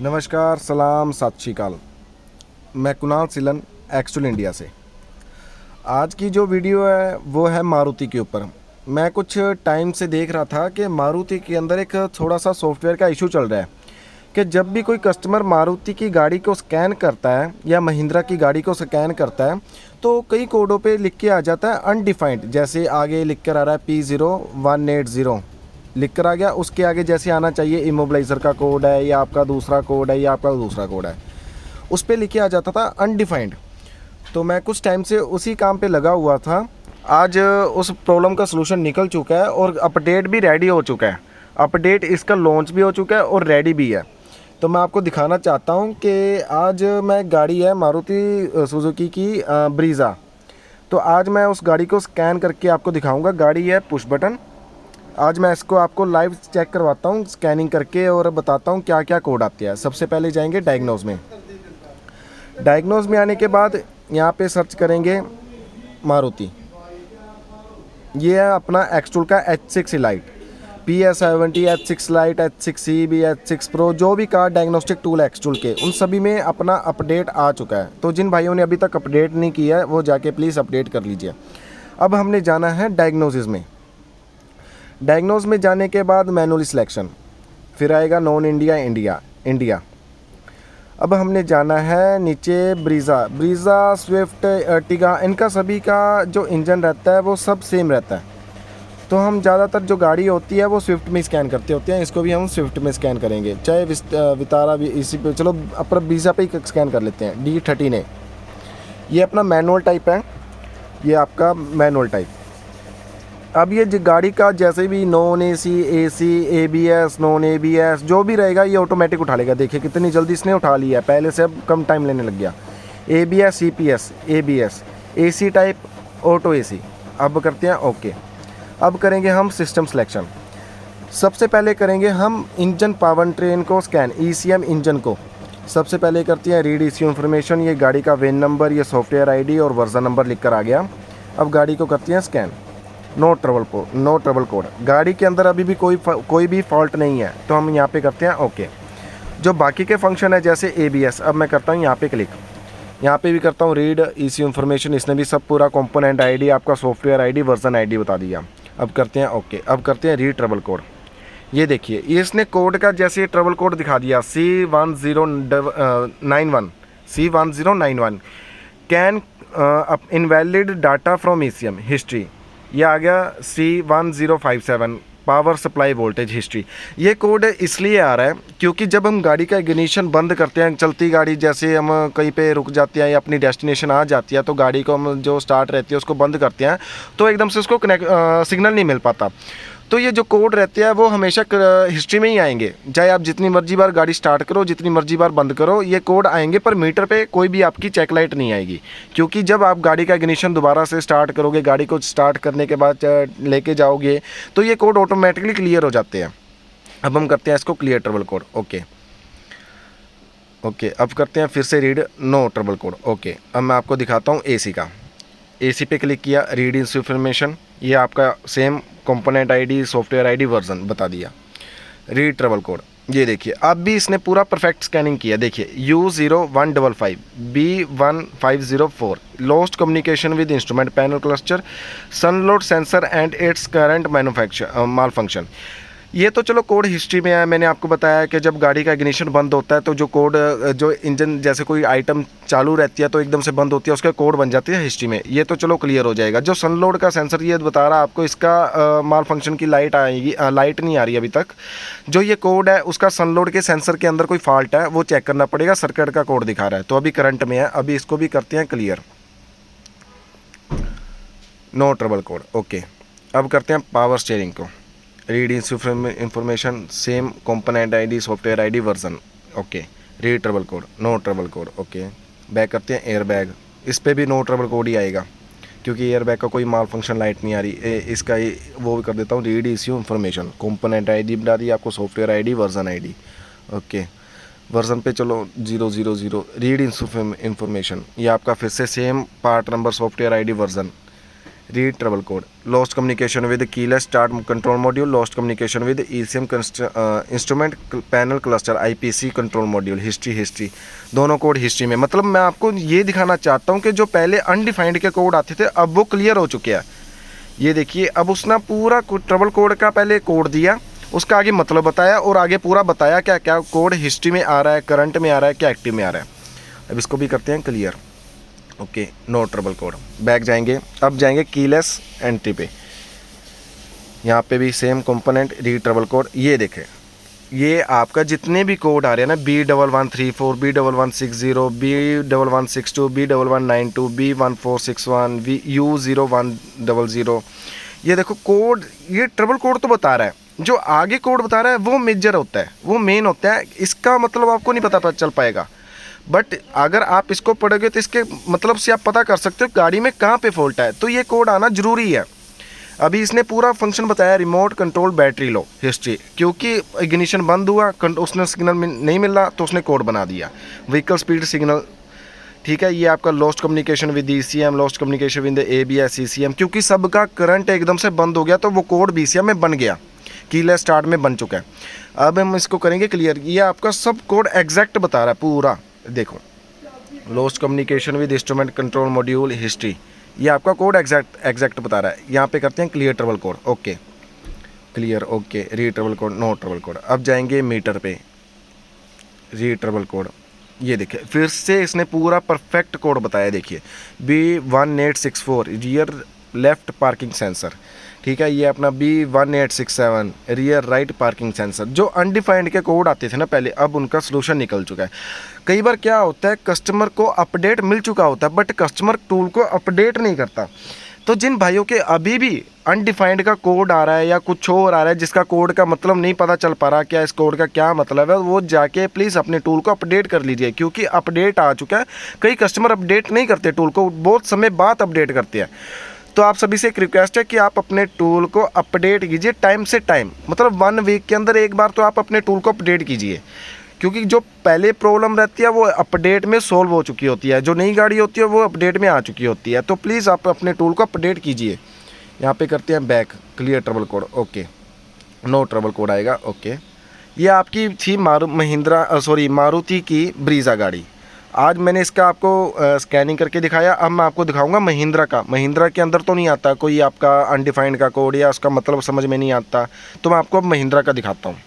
नमस्कार, सलाम, सत श्री अकाल। मैं कुणाल सिलन, एक्चुअल इंडिया से। आज की जो वीडियो है वो है मारुति के ऊपर। मैं कुछ टाइम से देख रहा था कि मारुति के अंदर एक थोड़ा सा सॉफ्टवेयर का इशू चल रहा है कि जब भी कोई कस्टमर मारुति की गाड़ी को स्कैन करता है या महिंद्रा की गाड़ी को स्कैन करता है तो कई कोडों पे लिख के आ जाता है अनडिफाइंड। जैसे आगे लिख कर आ रहा है P0180 लिख कर आ गया, उसके आगे जैसे आना चाहिए इमोबिलाइज़र का कोड है या आपका दूसरा कोड है या आपका दूसरा कोड है, उस पर लिखे आ जाता था अनडिफाइंड। तो मैं कुछ टाइम से उसी काम पे लगा हुआ था। आज उस प्रॉब्लम का सलूशन निकल चुका है और अपडेट भी रेडी हो चुका है। अपडेट इसका लॉन्च भी हो चुका है और रेडी भी है। तो मैं आपको दिखाना चाहता हूँ कि आज मैं गाड़ी है मारुति सुजुकी की ब्रीज़ा। तो आज मैं उस गाड़ी को स्कैन करके आपको दिखाऊंगा। गाड़ी है पुश बटन। आज मैं इसको आपको लाइव चेक करवाता हूँ स्कैनिंग करके और बताता हूँ क्या क्या कोड आते हैं। सबसे पहले जाएंगे डायग्नोज में। डायग्नोज में आने के बाद यहाँ पे सर्च करेंगे मारुति। ये है अपना एक्सटूल का H6 light, PS70, H6 light, H6 CB, H6 Pro, जो भी कार डायग्नोस्टिक टूल एक्सटूल के उन सभी में अपना अपडेट आ चुका है। तो जिन भाइयों ने अभी तक अपडेट नहीं किया है वो जाके प्लीज़ अपडेट कर लीजिए। अब हमने जाना है डायग्नोसिस में। डायग्नोज में जाने के बाद मैनुअल सिलेक्शन, फिर आएगा नॉन इंडिया, इंडिया। अब हमने जाना है नीचे ब्रीज़ा, स्विफ्ट, अर्टिगा, इनका सभी का जो इंजन रहता है वो सब सेम रहता है। तो हम ज़्यादातर जो गाड़ी होती है वो स्विफ्ट में स्कैन करते होते हैं। इसको भी हम स्विफ्ट में स्कैन करेंगे, चाहे वितारा भी इसी पे। चलो अपन ब्रीज़ा पे ही स्कैन कर लेते हैं। D13 ये अपना मैनुअल टाइप है, ये आपका मैनुअल टाइप। अब ये गाड़ी का जैसे भी non AC, AC, ABS, non ABS जो भी रहेगा ये ऑटोमेटिक उठा लेगा। देखिए कितनी जल्दी इसने उठा लिया है, पहले से अब कम टाइम लेने लग गया। ABS, CPS, ABS, AC type, auto AC। अब करते हैं ओके। अब करेंगे हम सिस्टम सिलेक्शन। सबसे पहले करेंगे हम इंजन पावर ट्रेन को स्कैन, ECM इंजन को। सबसे पहले करते हैं रीड ECU इन्फॉर्मेशन। ये गाड़ी का वेन नंबर, ये सॉफ्टवेयर ID और वर्जन नंबर लिख कर आ गया। अब गाड़ी को करते हैं स्कैन। No trouble code. गाड़ी के अंदर अभी भी कोई भी फॉल्ट नहीं है, तो हम यहाँ पे करते हैं ओके। जो बाकी के फंक्शन है जैसे ABS, अब मैं करता हूँ यहाँ पे क्लिक। यहाँ पे भी करता हूँ रीड ECU इन्फॉर्मेशन। इसने भी सब पूरा कंपोनेंट ID, आपका सॉफ्टवेयर ID, वर्जन ID बता दिया। अब करते हैं ओके। अब करते हैं रीड ट्रबल कोड। ये देखिए ये इसने कोड का जैसे ट्रबल कोड दिखा दिया, C1091 can invalid data from ECM history. ये आ गया C1057 power supply voltage history. ये कोड इसलिए आ रहा है क्योंकि जब हम गाड़ी का इग्निशन बंद करते हैं, चलती गाड़ी जैसे हम कहीं पे रुक जाते हैं या अपनी डेस्टिनेशन आ जाती है, तो गाड़ी को हम जो स्टार्ट रहती है उसको बंद करते हैं तो एकदम से उसको सिग्नल नहीं मिल पाता। तो ये जो कोड रहते हैं वो हमेशा हिस्ट्री में ही आएंगे। चाहे आप जितनी मर्जी बार गाड़ी स्टार्ट करो, जितनी मर्जी बार बंद करो, ये कोड आएंगे, पर मीटर पे कोई भी आपकी चेक लाइट नहीं आएगी। क्योंकि जब आप गाड़ी का इग्निशन दोबारा से स्टार्ट करोगे, गाड़ी को स्टार्ट करने के बाद लेके जाओगे, तो ये कोड ऑटोमेटिकली क्लियर हो जाते हैं। अब हम करते हैं इसको क्लियर ट्रबल कोड। ओके। अब करते हैं फिर से read no trouble code. Okay. अब मैं आपको दिखाता हूँ AC का। AC पे क्लिक किया, रीड इन्फॉर्मेशन। ये आपका same component ID, software ID, version बता दिया। Read trouble code. ये देखिए अब भी इसने पूरा परफेक्ट स्कैनिंग किया। देखिए U0155 B1504 lost communication with instrument panel cluster, sunload sensor and it's current manufacture malfunction. ये तो चलो कोड हिस्ट्री में है। मैंने आपको बताया कि जब गाड़ी का इग्निशन बंद होता है तो जो कोड, जो इंजन जैसे कोई आइटम चालू रहती है तो एकदम से बंद होती है, उसका कोड बन जाती है हिस्ट्री में। ये तो चलो क्लियर हो जाएगा। जो सनलोड का सेंसर ये बता रहा आपको, इसका माल फंक्शन की लाइट आएगी, लाइट नहीं आ रही अभी तक। जो ये कोड है उसका सनलोड के सेंसर के अंदर कोई फॉल्ट है वो चेक करना पड़ेगा। सर्किट का कोड दिखा रहा है, तो अभी करंट में है। अभी इसको भी करते हैं clear, no trouble code. Okay. अब करते हैं पावर स्टीयरिंग को। Read information, same component ID, software ID, version. Okay. Read trouble code, no trouble code. Okay. Back करते हैं एयर बैग। इस पर भी नो ट्रबल कोड ही आएगा क्योंकि एयर बैग का कोई माल फंक्शन लाइट नहीं आ रही। इसका वो भी कर देता हूँ read ECU information, component ID बता दी आपको, software ID, version ID। Okay. Version पे चलो 000 रीड इन्फॉर्मेशन। ये आपका फिर से same part number, software ID, version. Read trouble code, lost communication with keyless start control module, lost communication with ECM instrument panel cluster, IPC control module, history दोनों code history में। मतलब मैं आपको ये दिखाना चाहता हूँ कि जो पहले अनडिफाइंड के कोड आते थे अब वो क्लियर हो चुके हैं। ये देखिए, अब उसने पूरा ट्रबल कोड का पहले कोड दिया, उसका आगे मतलब बताया और आगे पूरा बताया क्या क्या कोड हिस्ट्री में आ रहा है, करंट में आ रहा है, क्या एक्टिव में आ रहा है। अब इसको भी करते हैं clear. Okay, no trouble code. Back जाएंगे, अब जाएंगे कीलेस एंट्री पे। यहाँ पे भी same component read trouble code. ये देखें, ये आपका जितने भी कोड आ रहे हैं ना, B1134, B1160, B1162, B1192, B1461, U0100, ये देखो कोड, ये ट्रबल कोड तो बता रहा है। जो आगे कोड बता रहा है वो मेजर होता है, वो मेन होता है। इसका मतलब आपको नहीं पता चल पाएगा, बट अगर आप इसको पढ़ोगे तो इसके मतलब से आप पता कर सकते हो गाड़ी में कहाँ पे फॉल्ट है। तो ये कोड आना ज़रूरी है। अभी इसने पूरा फंक्शन बताया, remote control battery low history, क्योंकि इग्निशन बंद हुआ, उसने सिग्नल नहीं मिल रहा तो उसने कोड बना दिया। व्हीकल स्पीड सिग्नल, ठीक है। ये आपका lost communication with ECM, lost communication with ABS ECM, क्योंकि सबका करंट एकदम से बंद हो गया तो वो कोड BCM में बन गया, कीलेस स्टार्ट में बन चुका है। अब हम इसको करेंगे क्लियर। ये आपका सब कोड एग्जैक्ट बता रहा है पूरा। देखो, lost communication with instrument control module history, ये आपका कोड एग्जैक्ट बता रहा है। यहाँ पे करते हैं clear trouble code. Okay, clear, okay, read trouble code, no trouble code. अब जाएंगे मीटर पे, रीड ट्रबल कोड। ये देखिए, फिर से इसने पूरा परफेक्ट कोड बताया। देखिए, B1864 rear left parking sensor, ठीक है। ये अपना B1867 rear right parking sensor. जो अनडिफाइंड के कोड आते थे ना पहले, अब उनका सोल्यूशन निकल चुका है। कई बार क्या होता है, कस्टमर को अपडेट मिल चुका होता है बट कस्टमर टूल को अपडेट नहीं करता। तो जिन भाइयों के अभी भी अनडिफाइंड का कोड आ रहा है या कुछ और आ रहा है जिसका कोड का मतलब नहीं पता चल पा रहा क्या इस कोड का क्या मतलब है, वो जाके प्लीज़ अपने टूल को अपडेट कर लीजिए, क्योंकि अपडेट आ चुका है। कई कस्टमर अपडेट नहीं करते टूल को, बहुत समय बाद अपडेट करते हैं। तो आप सभी से एक रिक्वेस्ट है कि आप अपने टूल को अपडेट कीजिए टाइम से टाइम, मतलब 1 वीक के अंदर एक बार तो आप अपने टूल को अपडेट कीजिए, क्योंकि जो पहले प्रॉब्लम रहती है वो अपडेट में सॉल्व हो चुकी होती है, जो नई गाड़ी होती है वो अपडेट में आ चुकी होती है। तो प्लीज़ आप अपने टूल को अपडेट कीजिए। यहाँ पे करते हैं back, clear trouble code. Okay, no trouble code आएगा। ओके, ये आपकी थी मारुति की ब्रीज़ा गाड़ी। आज मैंने इसका आपको स्कैनिंग करके दिखाया। अब मैं आपको दिखाऊंगा महिंद्रा का। महिंद्रा के अंदर तो नहीं आता कोई आपका अनडिफाइंड का कोड या उसका मतलब समझ में नहीं आता, तो मैं आपको अब महिंद्रा का दिखाता हूँ।